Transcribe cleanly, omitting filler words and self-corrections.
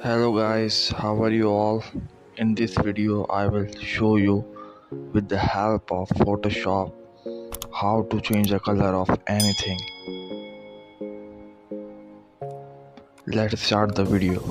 Hello guys, how are you all? In this video I will show you with the help of Photoshop how to change the color of anything. Let's start the video.